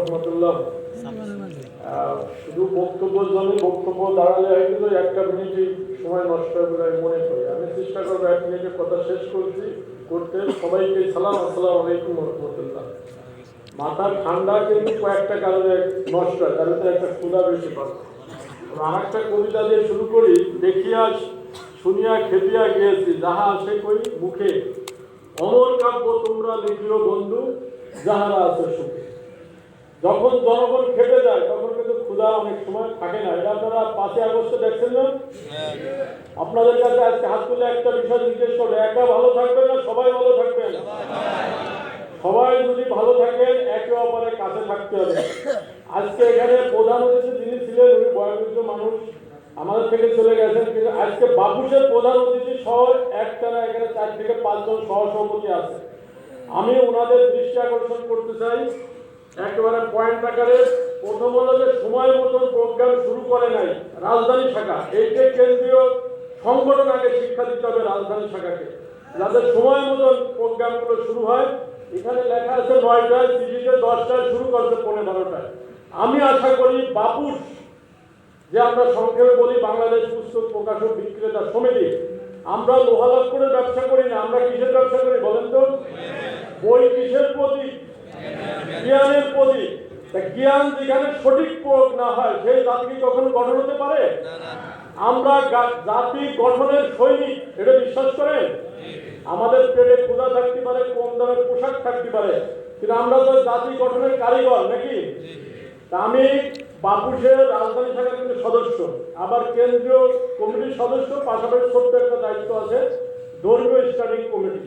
রহমতুল্লাহ। শুধু বক্তব্য দাঁড়ালে হয়তো একটা মিনিটই সময় নষ্ট হবে বলে আমি মনে করি। আমি চেষ্টা করবো 1 মিনিটের কথা শেষ করতে। সবাইকে সালাম, আসসালামু আলাইকুম রহমতুল্লাহ। মাথা ঠান্ডা কিন্তু কয়েকটা কারণে নষ্ট হয়, তার ভিতরে একটা ক্ষুধা বেশি পাচ্ছে। আর একটা কবিতা দিয়ে শুরু করি। দেখিয়া শুনিয়া খেপিয়া গিয়েছি, যাহা আসে কই মুখে, অমর কাব্য তোমরা লিখিও বন্ধু, যাহারা আছে সুখে। যখন জনগণ খেপে যায় তখন কিন্তু ক্ষুধা অনেক সময় থাকে না। এটা আপনারা 5 আগস্টে দেখছেন না? আপনাদের কাছে আজকে হাত তুলে একটা বিষয় জিজ্ঞেস করবে, একা ভালো থাকবেন না সবাই ভালো থাকবেন? সবাই যদি ভালো থাকেন একে অপরের কাছে থাকতে হবে। আজকে এখানে প্রধান অতিথি যিনি ছিলেন উনি বয়োবৃদ্ধ মানুষ, আমাদের থেকে চলে গেছেন, কিন্তু আজকে বাপুসের প্রধান অতিথি সহ একটানা এখানে 4 থেকে 5 জন সহসভাপতি আছে। আমি ওনাদের দৃষ্টি আকর্ষণ করতে চাই একেবারে পয়েন্ট আকারে। প্রথম হলো যে সময় মতন প্রোগ্রাম শুরু করে নাই রাজধানী শাখা। এইটা কেন্দ্রীয় সংগঠন আগে শিক্ষা দিতে হবে রাজধানী শাখাকে, যাতে সময় মতন প্রোগ্রামগুলো শুরু হয়। এখানে লেখা আছে 9টায়, চিঠিতে 10টায় শুরু করছে 15টায়। আমি আশা করি বাপুস, যে আমরা সংক্ষেপে বলি বাংলাদেশ পুস্তক প্রকাশক বিক্রেতা সমিতি, আমরা লোহালাভ করে ব্যবসা করি না। আমরা কিসের ব্যবসা করি বলেন তো? বই কিসের প্রতীক? জ্ঞানের প্রতীক। জ্ঞান যেখানে সঠিক প্রয়োগ না হয় সেই জাতি কি কখনো গঠন হতে পারে? আমরা জাতি গঠনের সৈনিক, এটা বিশ্বাস করেন? আমাদের পেটে ক্ষুধা থাকতে পারে, কম দামের পোশাক থাকতে পারে, কিন্তু আমরা তো জাতি গঠনের কারিগর নাকি? আমি বাপুসের রাজধানী শাখার কিন্তু সদস্য, আবার কেন্দ্রীয় কমিটির সদস্য, পাশাপাশি ছোট্ট একটা দায়িত্ব আছে ধর্মীয় স্টাডিং কমিটি।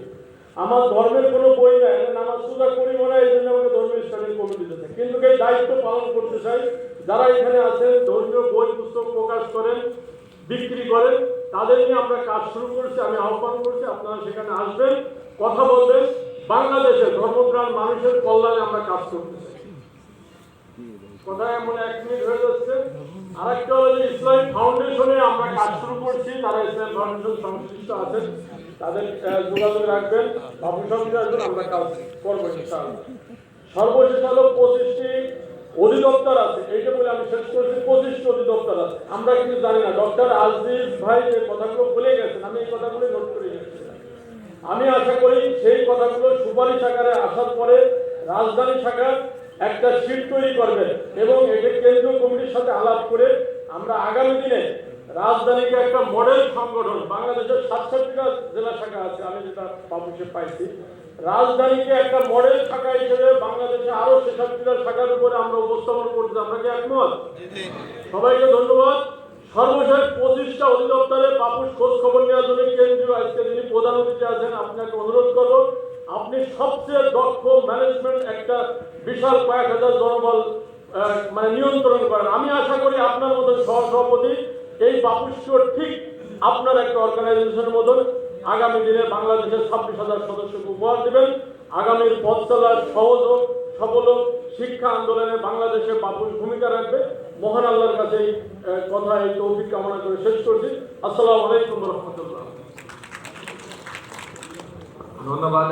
আমার ধর্মের কোনো বই নাই, নামাজ পূজা করি মনে হয়, এই জন্য আমাকে ধর্মীয় স্টাডিং কমিটি দিতে, কিন্তু এই দায়িত্ব পালন করতে চাই। যারা এখানে আছেন ধর্মীয় বই পুস্তক প্রকাশ করেন, বিক্রি করেন, তাদের নিয়ে আমরা কাজ শুরু করছি। আমি আহ্বান করছি আপনারা সেখানে আসবেন, কথা বলবেন। বাংলাদেশের ধর্মপ্রাণ মানুষের কল্যাণে আমরা কাজ করতে চাই। কথা এমন 1 মিনিট হয়ে যাচ্ছে। আরেকটা হলো যে ইসলামিক ফাউন্ডেশনে আমরা কাজ শুরু করছি। তারা ইসলাম ফাউন্ডেশন সংশ্লিষ্ট আছেন, তাদের যোগাযোগ রাখবেন, বাবু সঙ্গে আসবেন, আমরা কাজ করবো ইনশাআল্লাহ। সর্বশেষ হলো 25টি অধিদপ্তর আছে। এইটা বলে আমি শেষ করছি। 25টি অধিদপ্তর আছে, আমরা কিন্তু জানি না। ডক্টর আজিজ ভাই যে কথাগুলো বলে গেছেন, আমি এই কথাগুলো নোট করে গেছি। আমি আশা করি সেই কথাগুলো সুপারিশ আকারে আসার পরে রাজধানী শাখার একটা শীট তৈরি করবেন এবং এটা কেন্দ্রীয় কমিটির সাথে আলাপ করে আমরা আগামী দিনে রাজধানীকে একটা মডেল সংগঠন, বাংলাদেশের 67টা জেলা শাখা আছে, আমি যেটা পাবলিশে পাইছি, রাজধানীকে একটা মডেল শাখা হিসেবে বাংলাদেশে আরো 66টা শাখার উপরে আমরা উপস্থাপন করতে। আমরা কি একমত? সবাইকে ধন্যবাদ। সর্বশেষ 25টা অধিদপ্তরে বাপুস খোঁজ খবর নেওয়ার জন্য কেন্দ্রীয় আজকে যিনি প্রধান অতিথি আছেন, আপনাকে অনুরোধ করবো আপনি সবচেয়ে দক্ষ ম্যানেজমেন্ট একটা বিশাল কয়েক হাজার জনবল নিয়ন্ত্রণ করেন। আমি আশা করি আপনার মতন সহসভাপতি এই বাপুসকে ঠিক আপনার একটা অর্গানাইজেশনের মতন আগামী দিনে বাংলাদেশের 26,000 সদস্যকে উপহার দেবেন। আগামীর পথ চলার সহজ হোক, সফল হোক, শিক্ষা আন্দোলনে বাংলাদেশে বাপুস ভূমিকা রাখবে। মহান আল্লাহর কাছে এই কথা, এই তৌফিক কামনা করে শেষ করছি। আসসালামু আলাইকুম রহমতুল্লাহ। ধন্যবাদ।